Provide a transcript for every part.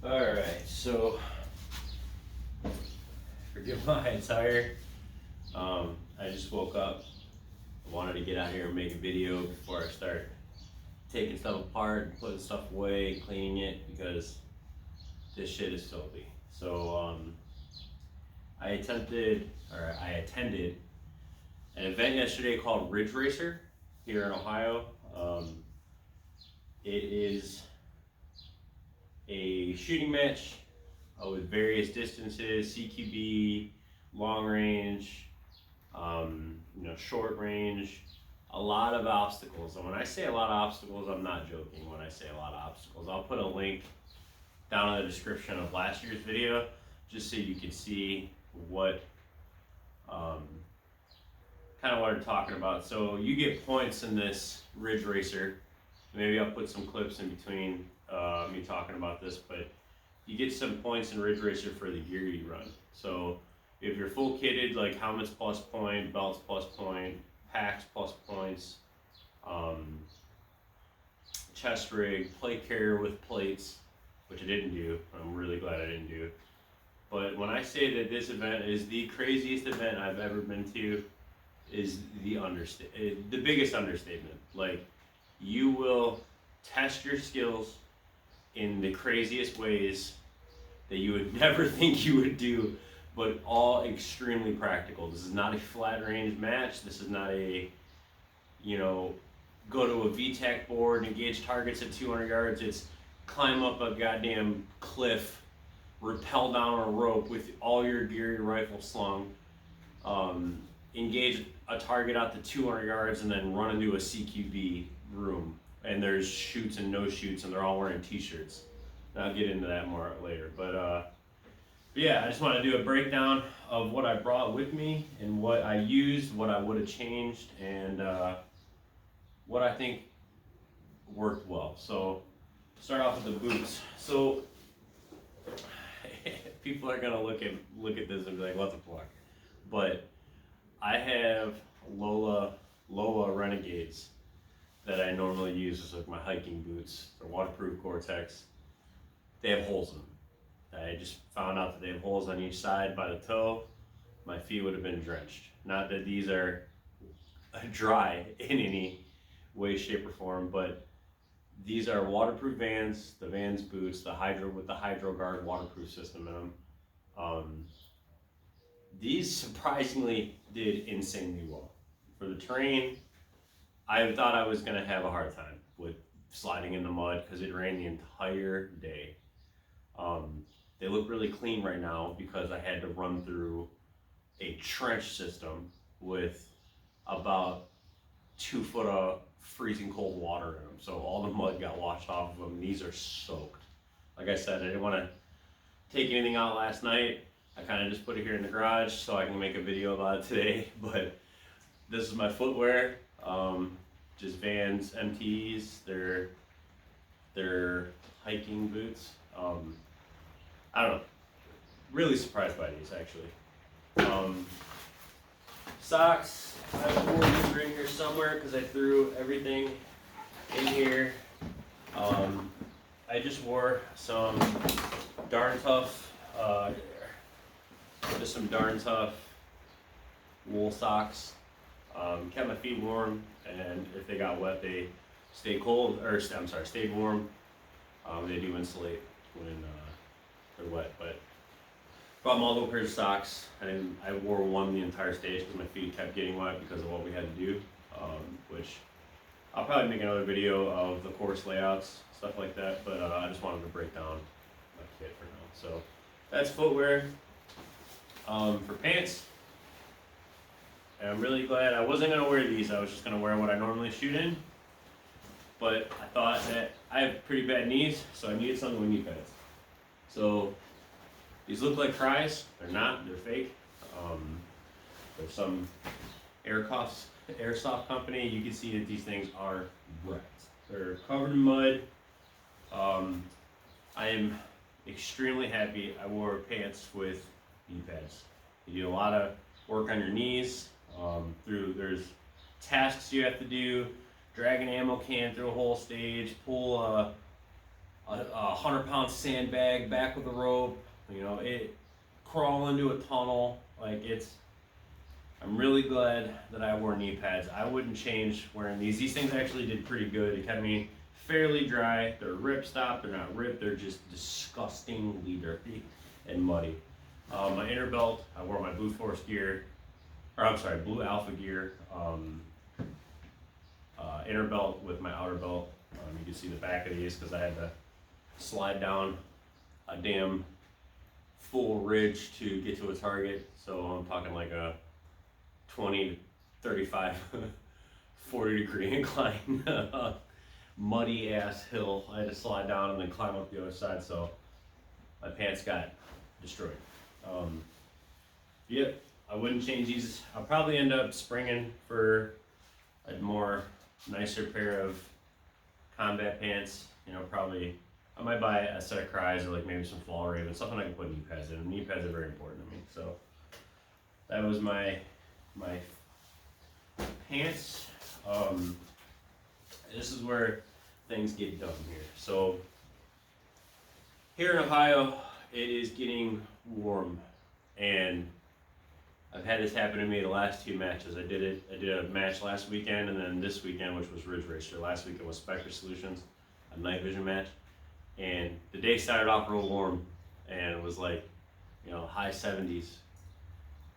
Alright, so forgive my attire. I just woke up. I wanted to get out here and make a video before I start taking stuff apart and putting stuff away, cleaning it, because this shit is filthy. So I attended an event yesterday called Ridge Racer here in Ohio. It is a shooting match with various distances, CQB, long range, short range, a lot of obstacles. And when I say a lot of obstacles, I'm not joking when I say a lot of obstacles. I'll put a link down in the description of last year's video just so you can see what kind of what I'm talking about. So you get points in this Ridge Racer. Maybe I'll put some clips in between me talking about this, but you get some points in Ridge Racer for the gear you run. So if you're full kitted, like helmets plus point, belts plus point, packs plus points, chest rig, plate carrier with plates, which I didn't do. I'm really glad I didn't do. But when I say that this event is the craziest event I've ever been to, is the biggest understatement. Like, you will test your skills in the craziest ways that you would never think you would do, but all extremely practical. This is not a flat range match. This is not a, go to a VTAC board and engage targets at 200 yards. It's climb up a goddamn cliff, rappel down a rope with all your gear, your rifle slung, engage a target out to 200 yards, and then run into a CQB room. And there's shoots and no shoots, and they're all wearing t-shirts. And I'll get into that more later. But yeah, I just want to do a breakdown of what I brought with me and what I used, what I would have changed, and what I think worked well. So start off with the boots. So people are gonna look at this and be like, "What the fuck?" But I have Loa Renegades that I normally use as like my hiking boots. They're waterproof Gore-Tex. They have holes in them. I just found out that they have holes on each side by the toe. My feet would have been drenched. Not that these are dry in any way, shape, or form, but these are waterproof Vans, the Vans boots, with the Hydro Guard waterproof system in them. These surprisingly did insanely well. For the terrain, I thought I was gonna have a hard time with sliding in the mud because it rained the entire day. They look really clean right now because I had to run through a trench system with about 2 foot of freezing cold water in them. So all the mud got washed off of them. These are soaked. Like I said, I didn't want to take anything out last night. I kind of just put it here in the garage so I can make a video about it today. But this is my footwear. Just Vans MTs. They're hiking boots. I don't know. Really surprised by these, actually. Socks. I have 4 these are in here somewhere because I threw everything in here. I just wore some Darn Tough, just some Darn Tough wool socks. Kept my feet warm, and if they got wet, they stayed stayed warm. They do insulate when they're wet, but brought multiple pairs of socks. I wore one the entire stage because my feet kept getting wet because of what we had to do, which I'll probably make another video of the course layouts, stuff like that, but I just wanted to break down my kit for now. So that's footwear. For pants, and I'm really glad I wasn't going to wear these. I was just going to wear what I normally shoot in, but I thought that I have pretty bad knees, so I needed something with knee pads. So these look like Cries. They're not. They're fake. There's some airsoft company. You can see that these things are wrecked. They're covered in mud. I am extremely happy I wore pants with knee pads. You do a lot of work on your knees. There's tasks you have to do. Drag an ammo can through a whole stage. Pull a a 100-pound sandbag back with a rope, you know, it crawl into a tunnel. Like I'm really glad that I wore knee pads. I wouldn't change wearing these. These things actually did pretty good. It kept me fairly dry. They're rip stop, they're not ripped, they're just disgustingly dirty and muddy. My inner belt, I wore my Blue Force gear, or I'm sorry, Blue Alpha gear. Inner belt with my outer belt. You can see the back of these because I had to slide down a damn full ridge to get to a target. So I'm talking like a 20 to 35, 40 degree incline, muddy ass hill. I had to slide down and then climb up the other side. So my pants got destroyed. Yeah, I wouldn't change these. I'll probably end up springing for a more nicer pair of combat pants. You know, probably I might buy a set of Cries or like maybe some Fall Raven, something I can put knee pads in. Knee pads are very important to me. So that was my pants. This is where things get dumb here. So here in Ohio, it is getting warm, and I've had this happen to me the last 2 matches. I did a match last weekend, and then this weekend, which was Ridge Racer. Last weekend was Spectre Solutions, a night vision match. And the day started off real warm, and it was like, you know, high 70s.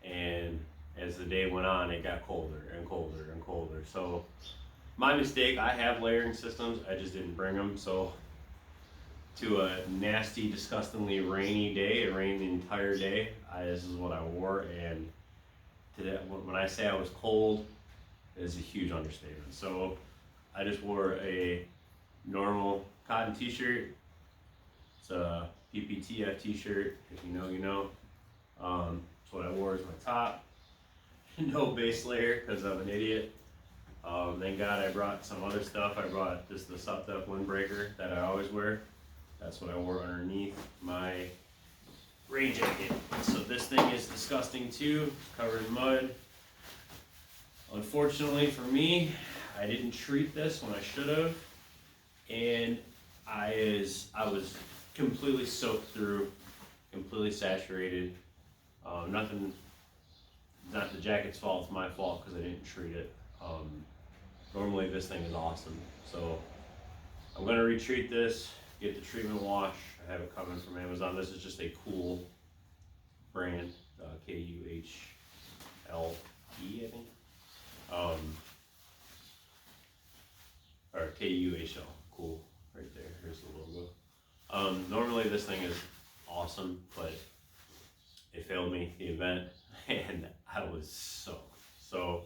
And as the day went on, it got colder and colder and colder. So my mistake, I have layering systems, I just didn't bring them. So to a nasty, disgustingly rainy day, it rained the entire day. This is what I wore, and today, when I say I was cold, is a huge understatement. So I just wore a normal cotton t-shirt. It's a PPTF t-shirt. If you know, you know. That's what I wore as my top. No base layer because I'm an idiot. Thank God I brought some other stuff. I brought just the Sup Up windbreaker that I always wear. That's what I wore underneath my rain jacket. So this thing is disgusting too. It's covered in mud. Unfortunately for me, I didn't treat this when I should have, and I was completely soaked through, completely saturated. Nothing, not the jacket's fault, it's my fault because I didn't treat it. Normally this thing is awesome. So I'm gonna retreat this, get the treatment wash. I have it coming from Amazon. This is just a cool brand, KUHLE, I think. Or KUHL, cool, right there, here's the logo. Normally this thing is awesome, but it failed me, the event, and I was soaked. So,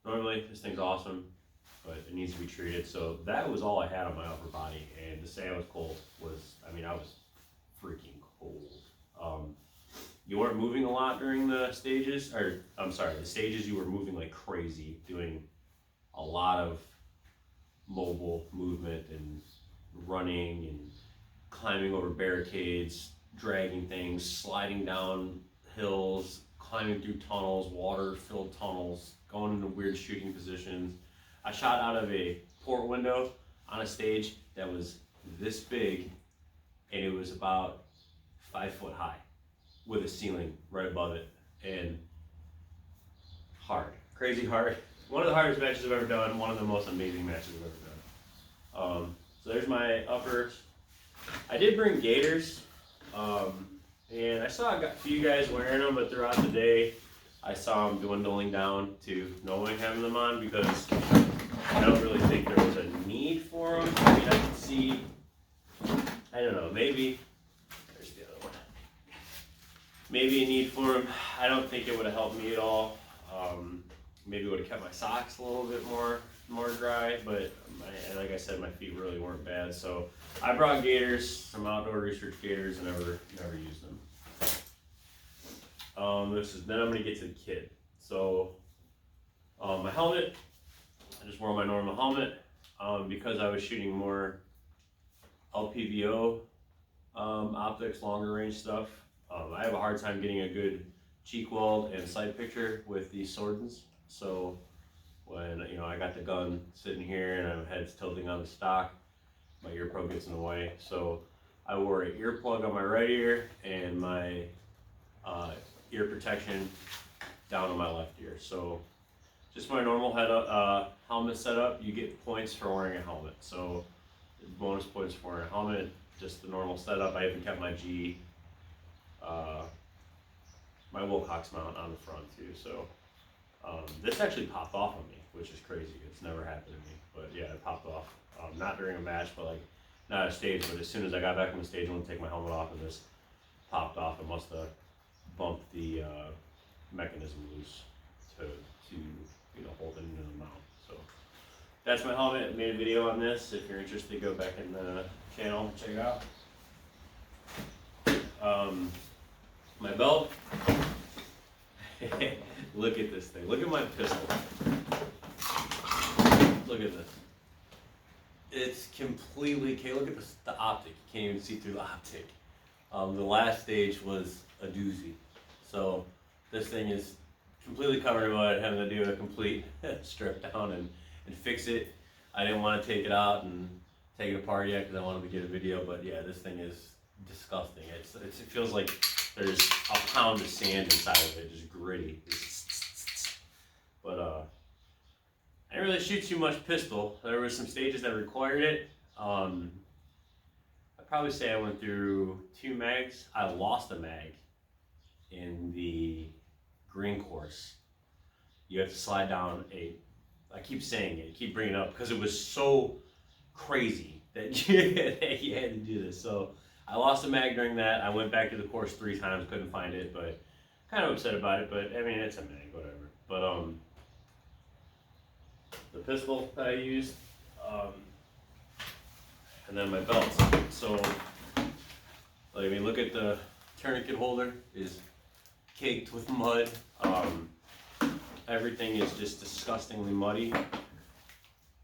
normally this thing's awesome, but it needs to be treated. So that was all I had on my upper body, and to say I was cold was, I mean, I was freaking cold. You weren't moving a lot during the stages, or I'm sorry, the stages you were moving like crazy, doing a lot of mobile movement and running and climbing over barricades, dragging things, sliding down hills, climbing through tunnels, water-filled tunnels, going into weird shooting positions. I shot out of a port window on a stage that was this big, and it was about 5 foot high with a ceiling right above it, and hard, crazy hard. One of the hardest matches I've ever done, one of the most amazing matches I've ever done. So there's my uppers. I did bring gaiters, and I saw a few guys wearing them, but throughout the day, I saw them dwindling down to no one having them on because I don't really think there was a need for them. I mean, I could see, I don't know, maybe, there's the other one. Maybe a need for them. I don't think it would have helped me at all. Maybe it would have kept my socks a little bit more dry, but like I said, my feet really weren't bad. So I brought gaiters, some outdoor research gaiters, and never used them. Then I'm gonna get to the kit. So my helmet, I just wore my normal helmet because I was shooting more LPVO optics, longer range stuff. I have a hard time getting a good cheek weld and sight picture with these Sordens. So when I got the gun sitting here and my head's tilting on the stock, my ear probe gets in the way. So I wore an earplug on my right ear and my ear protection down on my left ear. So just my normal helmet setup, you get points for wearing a helmet. So bonus points for wearing a helmet, just the normal setup. I even kept my my Wilcox mount on the front too. So this actually popped off on me, which is crazy. It's never happened to me, but yeah, it popped off. Not during a match, but like not a stage. But as soon as I got back on the stage, I went to take my helmet off, and this popped off. It must have bumped the mechanism loose to hold it into the mount. So that's my helmet. I made a video on this. If you're interested, go back in the channel, check it out. My belt. Look at this thing. Look at my pistol. Look at this. It's completely okay. Look at the optic. You can't even see through the optic. The last stage was a doozy. So this thing is completely covered in mud. Having to do a complete strip down and fix it. I didn't want to take it out and take it apart yet because I wanted to get a video. But yeah, this thing is disgusting. It feels like there's a pound of sand inside of it, just gritty. But I didn't really shoot too much pistol. There were some stages that required it. I'd probably say I went through 2 mags. I lost a mag in the green course. You have to slide down I keep saying it, keep bringing it up, because it was so crazy that you had to do this. So I lost a mag during that. I went back to the course 3 times, couldn't find it, but kind of upset about it. But I mean, it's a mag, whatever. But the pistol that I used, and then my belts. So, I mean, look at the tourniquet holder is caked with mud. Everything is just disgustingly muddy.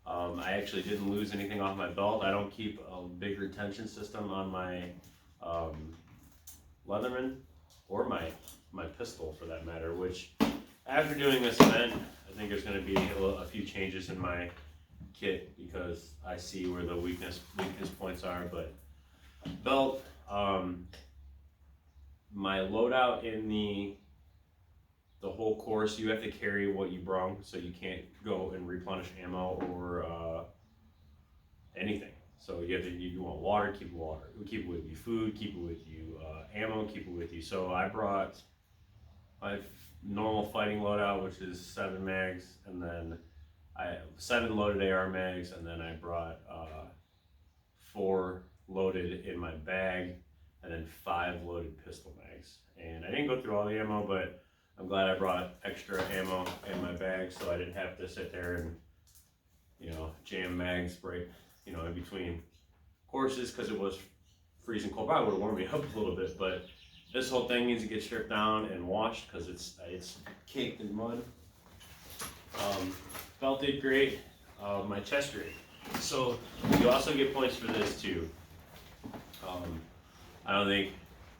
I actually didn't lose anything off my belt. I don't keep a big retention system on my Leatherman or my pistol for that matter, which after doing this event, I think there's going to be a few changes in my kit because I see where the weakness points are. But belt, my loadout in the whole course, you have to carry what you brung, so you can't go and replenish ammo or anything. So you want water, keep water. Keep it with you. Food, keep it with you. Ammo, keep it with you. So I brought my normal fighting loadout, which is 7 mags, and then 7 loaded AR mags, and then I brought 4 loaded in my bag, and then 5 loaded pistol mags. And I didn't go through all the ammo, but I'm glad I brought extra ammo in my bag, so I didn't have to sit there and jam mags right in between courses because it was freezing cold. Probably would have warmed me up a little bit, but this whole thing needs to get stripped down and washed because it's caked in mud. Belt did great. My chest rig. So you also get points for this too. I don't think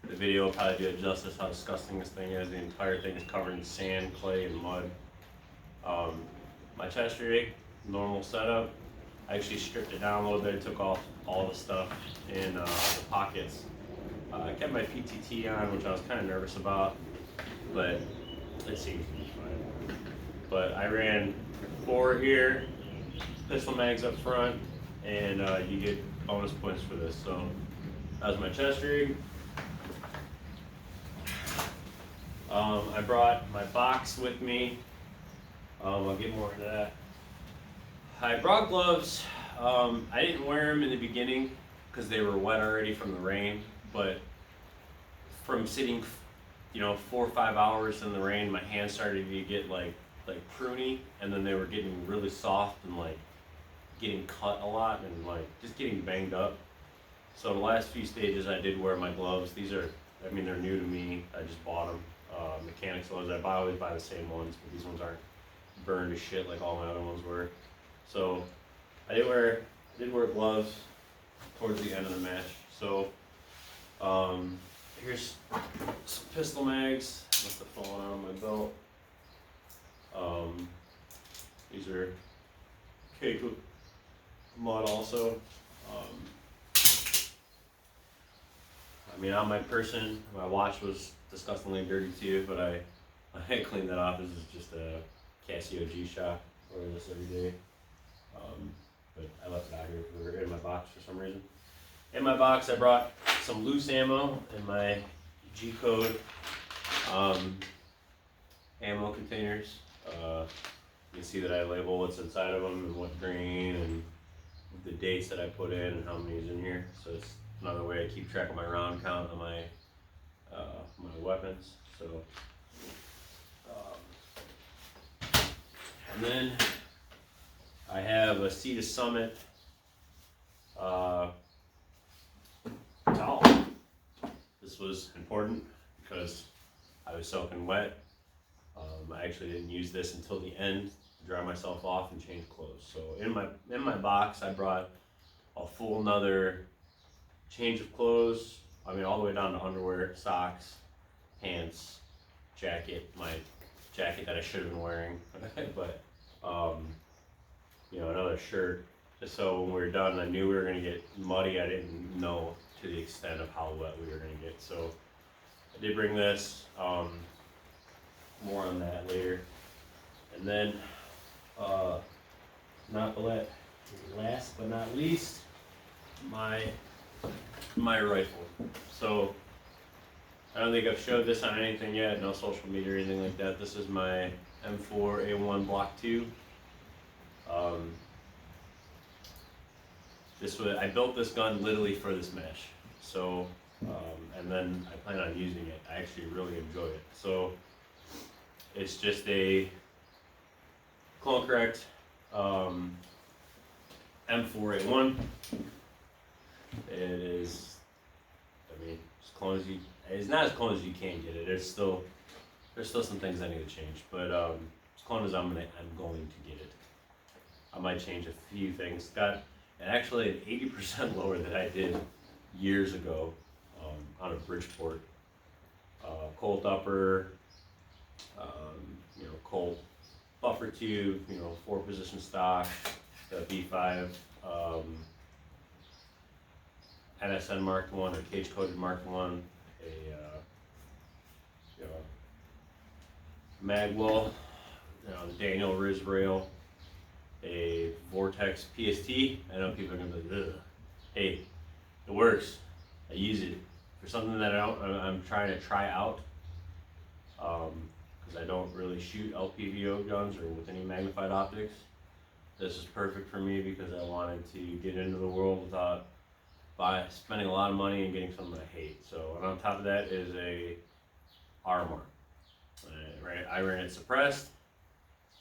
the video will probably do it justice how disgusting this thing is. The entire thing is covered in sand, clay, and mud. My chest rig, normal setup. I actually stripped it down a little bit, took off all the stuff in the pockets. I kept my PTT on, which I was kind of nervous about, but it seems to be fine. But I ran 4 here, pistol mags up front, and you get bonus points for this. So that was my chest rig. I brought my box with me. I'll get more into that. I brought gloves. I didn't wear them in the beginning because they were wet already from the rain, but from sitting 4 or 5 hours in the rain, my hands started to get like pruny, and then they were getting really soft and like getting cut a lot and like just getting banged up. So the last few stages I did wear my gloves. These are, I mean, they're new to me. I just bought them. Mechanics gloves. I always buy the same ones, but these ones aren't burned to shit like all my other ones were. So I did wear gloves towards the end of the match. So here's some pistol mags. Must have fallen out of my belt. These are caked with mud also. I mean, I'm my person. My watch was disgustingly dirty too, but I cleaned that off. This is just a Casio G-Shock. I wear this every day. But I left it out here because we were in my box for some reason. In my box, I brought some loose ammo in my G-code ammo containers. You can see that I label what's inside of them and what grain and the dates that I put in and how many is in here. So it's another way I keep track of my round count on my my weapons. So, and then I have a Sea to Summit towel. This was important because I was soaking wet. I actually didn't use this until the end to dry myself off and change clothes. So in my box, I brought a full another change of clothes. I mean, all the way down to underwear, socks, pants, jacket. My jacket that I should have been wearing, but you know, another shirt. Just so when we were done, I knew we were gonna get muddy. I didn't know to the extent of how wet we were gonna get. So I did bring this. More on that later. And then, last but not least, my rifle. So I don't think I've showed this on anything yet, no social media or anything like that. This is my M4A1 Block 2. I built this gun literally for this mesh. So, and then I plan on using it. I actually really enjoy it. So it's just a clone correct M4A1. It is, I mean, as clone as you. It's not as clone as you can get it. There's still some things I need to change, but as clone as I'm going to get it. I might change a few things. Got actually an 80% lower than I did years ago on a Bridgeport. Colt upper, you know, Colt buffer tube, you know, 4-position stock, the B5, NSN Mark 1 or cage coded Mark 1, a you know, Magwell, you know, the Daniel Riz rail, a Vortex PST. I know people are gonna be like, ugh. Hey, it works. I use it for something that I'm trying to try out. Because I don't really shoot LPVO guns or with any magnified optics. This is perfect for me because I wanted to get into the world without spending a lot of money and getting something I hate. So, and on top of that is a RMR. I ran it suppressed.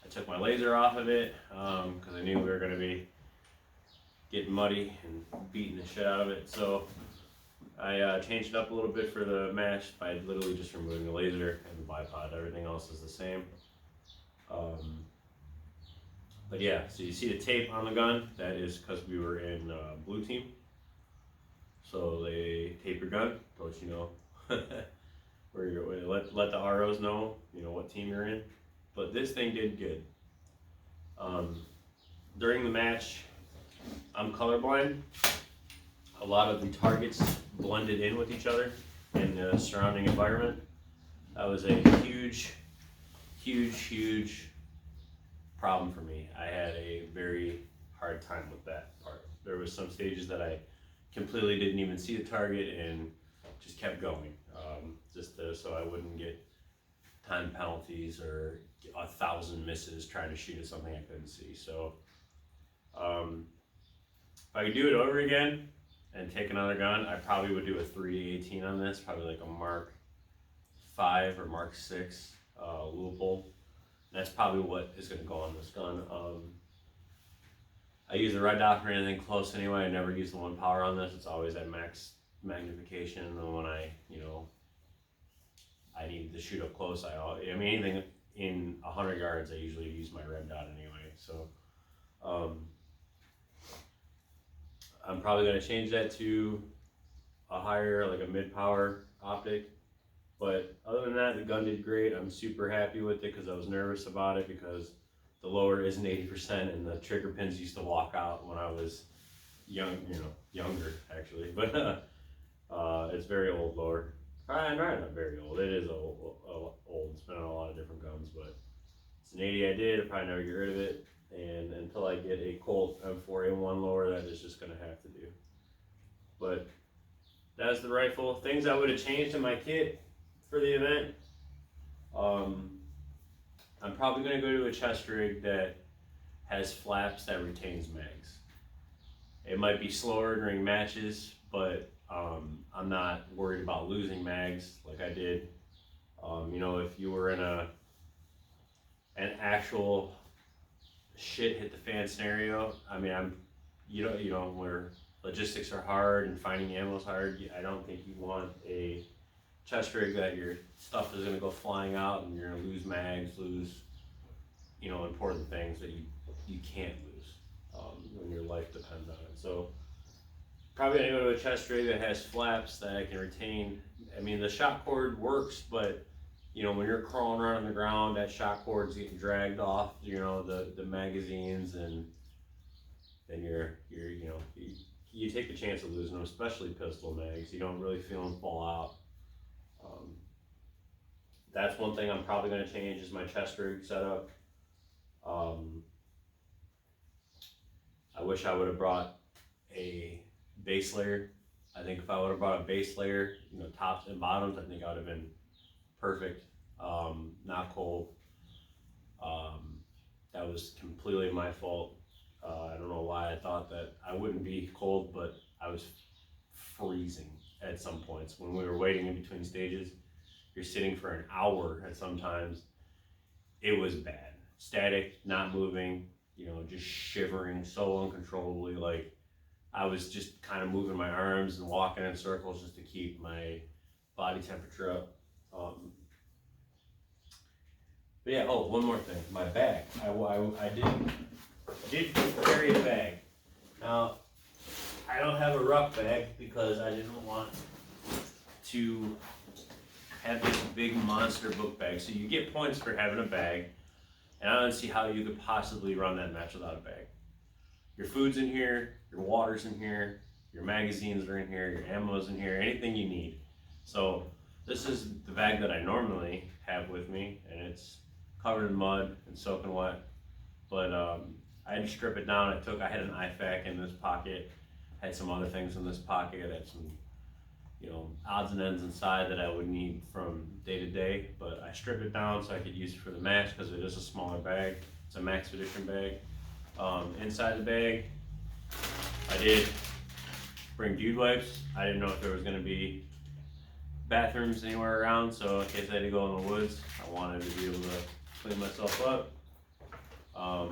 I took my laser off of it because I knew we were going to be getting muddy and beating the shit out of it. So I changed it up a little bit for the mesh by literally just removing the laser and the bipod. Everything else is the same. But yeah, so you see the tape on the gun. That is because we were in blue team. So they tape your gun, to let you know where you're. Let the ROs know, you know, what team you're in. But this thing did good. During the match, I'm colorblind. A lot of the targets blended in with each other in the surrounding environment. That was a huge problem for me. I had a very hard time with that part. There was some stages that I completely didn't even see the target and just kept going, so I wouldn't get time penalties or 1,000 misses trying to shoot at something I couldn't see. So if I could do it over again and take another gun, I probably would do a 318 on this, probably like a Mark 5 or Mark 6 Leupold. That's probably what is going to go on this gun. I use the red dot for anything close anyway. I never use the 1 power on this. It's always at max magnification. And when I need to shoot up close, I mean anything in 100 yards, I usually use my red dot anyway. So I'm probably going to change that to a higher, like a mid-power optic. But other than that, the gun did great. I'm super happy with it because I was nervous about it because the lower isn't 80% and the trigger pins used to walk out when I was young, younger actually, but it's very old lower. Not very old, it is old, it's been on a lot of different guns, but it's an 80 I did, I'll probably never get rid of it, and until I get a Colt M4A1 lower, that is just gonna have to do. But that's the rifle. Things I would have changed in my kit for the event. I'm probably going to go to a chest rig that has flaps that retains mags. It might be slower during matches, but I'm not worried about losing mags like I did. If you were in an actual shit hit the fan scenario, I mean, where logistics are hard and finding ammo is hard, I don't think you want a chest rig that your stuff is going to go flying out and you're going to lose mags, lose important things that you can't lose when your life depends on it. So probably going to go to a chest rig that has flaps that I can retain. I mean, the shock cord works, but when you're crawling around on the ground, that shock cord's getting dragged off the magazines, and then you take the chance of losing them, especially pistol mags. You don't really feel them fall out. That's one thing I'm probably going to change is my chest rig setup. I wish I would have brought a base layer. I think if I would have brought a base layer, tops and bottoms, I think I would have been perfect. Not cold. That was completely my fault. I don't know why I thought that I wouldn't be cold, but I was freezing at some points when we were waiting in between stages. You're sitting for an hour at sometimes. It was bad. Static, not moving, just shivering so uncontrollably. Like I was just kind of moving my arms and walking in circles just to keep my body temperature up. But yeah, one more thing, my bag. I did carry a bag. Now, I don't have a ruck bag because I didn't want to have this big monster book bag. So you get points for having a bag, and I don't see how you could possibly run that match without a bag. Your food's in here, your water's in here, your magazines are in here, your ammo's in here, anything you need. So this is the bag that I normally have with me, and it's covered in mud and soaking wet. But I had to strip it down. I had an IFAK in this pocket, had some other things in this pocket, I had some odds and ends inside that I would need from day to day, but I stripped it down so I could use it for the match because it is a smaller bag. It's a Max Edition bag. Inside the bag, I did bring dude wipes. I didn't know if there was going to be bathrooms anywhere around, so in case I had to go in the woods, I wanted to be able to clean myself up. I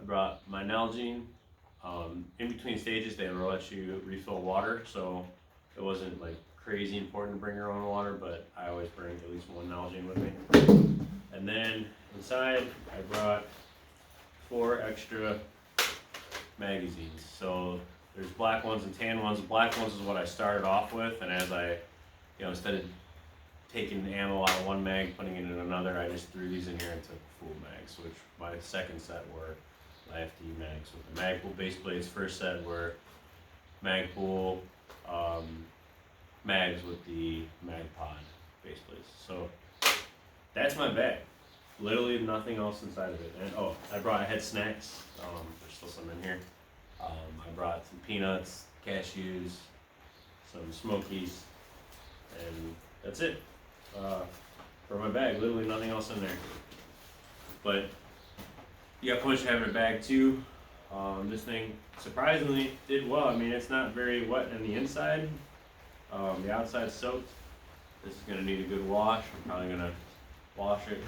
brought my Nalgene. In between stages, they will let you refill water, so it wasn't like crazy important to bring your own water, but I always bring at least one Nalgene with me. And then inside, I brought 4 extra magazines. So there's black ones and tan ones. The black ones is what I started off with, and as I, instead of taking the ammo out of one mag, putting it in another, I just threw these in here and took full mags, which my second set were FD mags with the Magpul base plates. First set were Magpul mags with the Magpod base plates. So that's my bag. Literally nothing else inside of it. And I had snacks. There's still some in here. I brought some peanuts, cashews, some Smokies, and that's it for my bag. Literally nothing else in there. But you got points for having a bag too. This thing surprisingly did well. I mean, it's not very wet on the inside. The outside's soaked. This is gonna need a good wash. I'm probably gonna wash it,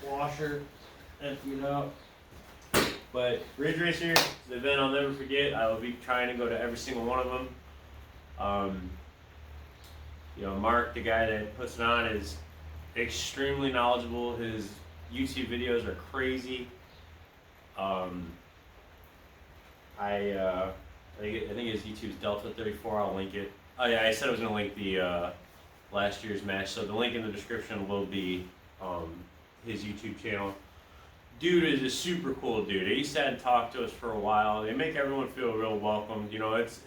washer, empty it out. But Ridge Racer is an event I'll never forget. I will be trying to go to every single one of them. Mark, the guy that puts it on, is extremely knowledgeable. His YouTube videos are crazy. I think his YouTube's Delta34. I'll link it. Oh yeah, I said I was gonna link the last year's match, so the link in the description will be his YouTube channel. dude is a super cool dude. He sat and talked to us for a while. They make everyone feel real welcome. You know, it's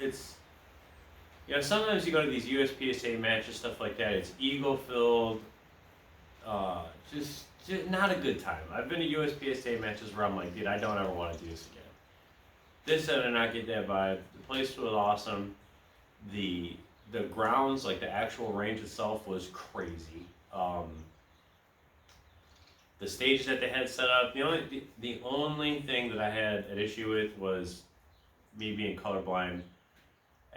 you know, sometimes you go to these USPSA matches, stuff like that. It's ego filled. Just not a good time. I've been to USPSA matches where I'm like, dude, I don't ever want to do this again. This I did not get that vibe. The place was awesome. The grounds, like the actual range itself, was crazy. The stage that they had set up, the only thing that I had an issue with was me being colorblind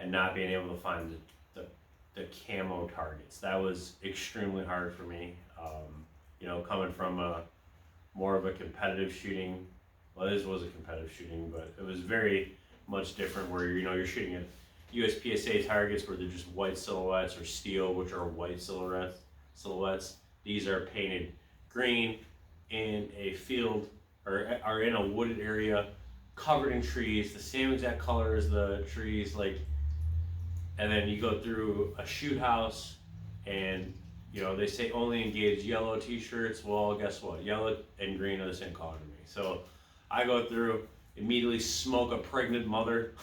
and not being able to find the camo targets. That was extremely hard for me. Coming from more of a competitive shooting. Well, this was a competitive shooting, but it was very much different where you're shooting at USPSA targets where they're just white silhouettes, or steel, which are white silhouettes. These are painted green in a field or are in a wooded area covered in trees, the same exact color as the trees, and then you go through a shoot house and they say only engage yellow t-shirts. Well, guess what? Yellow and green are the same color to me. So I go through, immediately smoke a pregnant mother.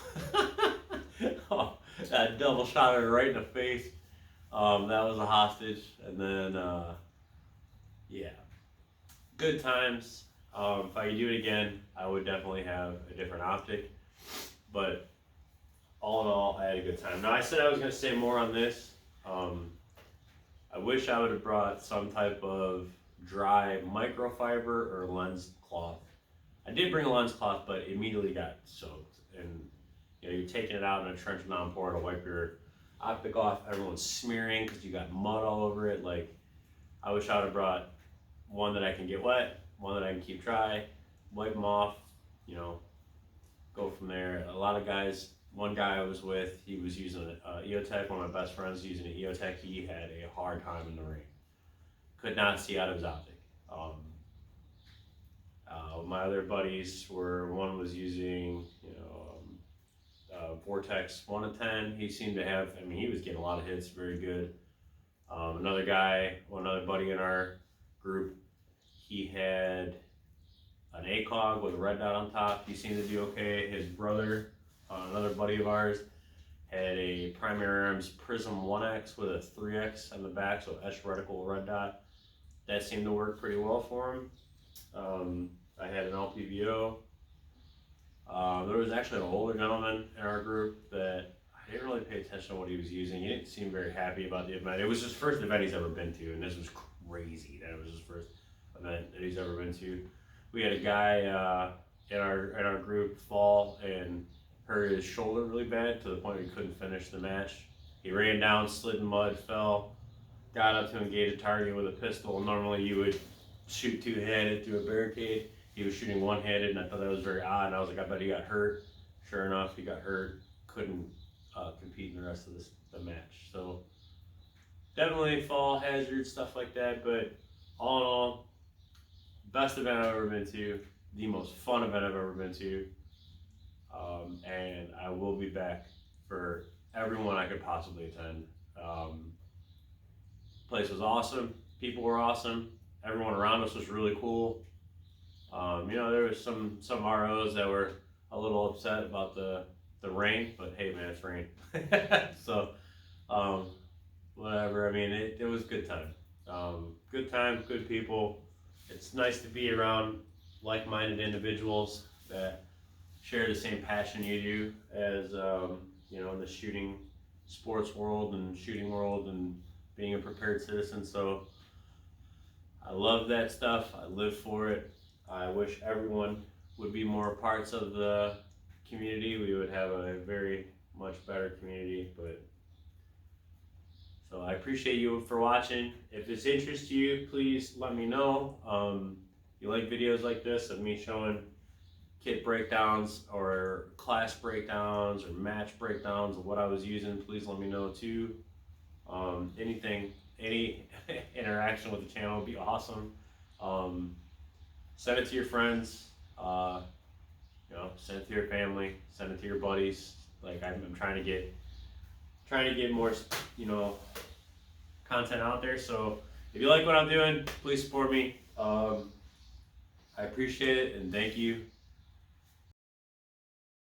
I double shot her right in the face. That was a hostage. And then, good times. If I could do it again, I would definitely have a different optic. But all in all, I had a good time. Now, I said I was going to say more on this. I wish I would have brought some type of dry microfiber or lens cloth. I did bring a lens cloth, but it immediately got soaked. And you're taking it out in a trench non-pour to wipe your optic off. Everyone's smearing because you got mud all over it. I wish I would have brought one that I can get wet, one that I can keep dry, wipe them off, go from there. A lot of guys, one guy I was with, he was using an EOTech, one of my best friends using an EOTech. He had a hard time in the rain. Could not see out of his optic. My other buddies one was using, Vortex 1 to 10. He seemed to have, he was getting a lot of hits, very good. Another buddy in our group, he had an ACOG with a red dot on top. He seemed to do okay. His brother, another buddy of ours, had a Primary Arms Prism 1X with a 3X on the back, so etched reticle red dot. That seemed to work pretty well for him. I had an LPVO. There was actually an older gentleman in our group that I didn't really pay attention to what he was using. He didn't seem very happy about the event. It was his first event he's ever been to, and this was crazy that it was his first event that he's ever been to. We had a guy in our group fall and hurt his shoulder really bad to the point where he couldn't finish the match. He ran down, slid in mud, fell, got up to engage a target with a pistol. Normally you would shoot two-handed through a barricade. He was shooting one-handed, and I thought that was very odd. And I was like, I bet he got hurt. Sure enough, he got hurt. Couldn't compete in the rest of the match. So definitely fall hazard, stuff like that. But all in all, best event I've ever been to, the most fun event I've ever been to. And I will be back for everyone I could possibly attend. Place was awesome. People were awesome. Everyone around us was really cool. There was some ROs that were a little upset about the rain, but hey man, it's rain. So, whatever. It was a good time. Good time, good people. It's nice to be around like-minded individuals that share the same passion you do as, in the shooting sports world and shooting world and being a prepared citizen. So I love that stuff. I live for it. I wish everyone would be more parts of the community. We would have a very much better community. So I appreciate you for watching. If this interests you, please let me know. You like videos like this of me showing kit breakdowns or class breakdowns or match breakdowns of what I was using, please let me know too. Any interaction with the channel would be awesome. Send it to your friends, send it to your family, send it to your buddies. I'm trying to get more, content out there. So if you like what I'm doing, please support me. I appreciate it and thank you.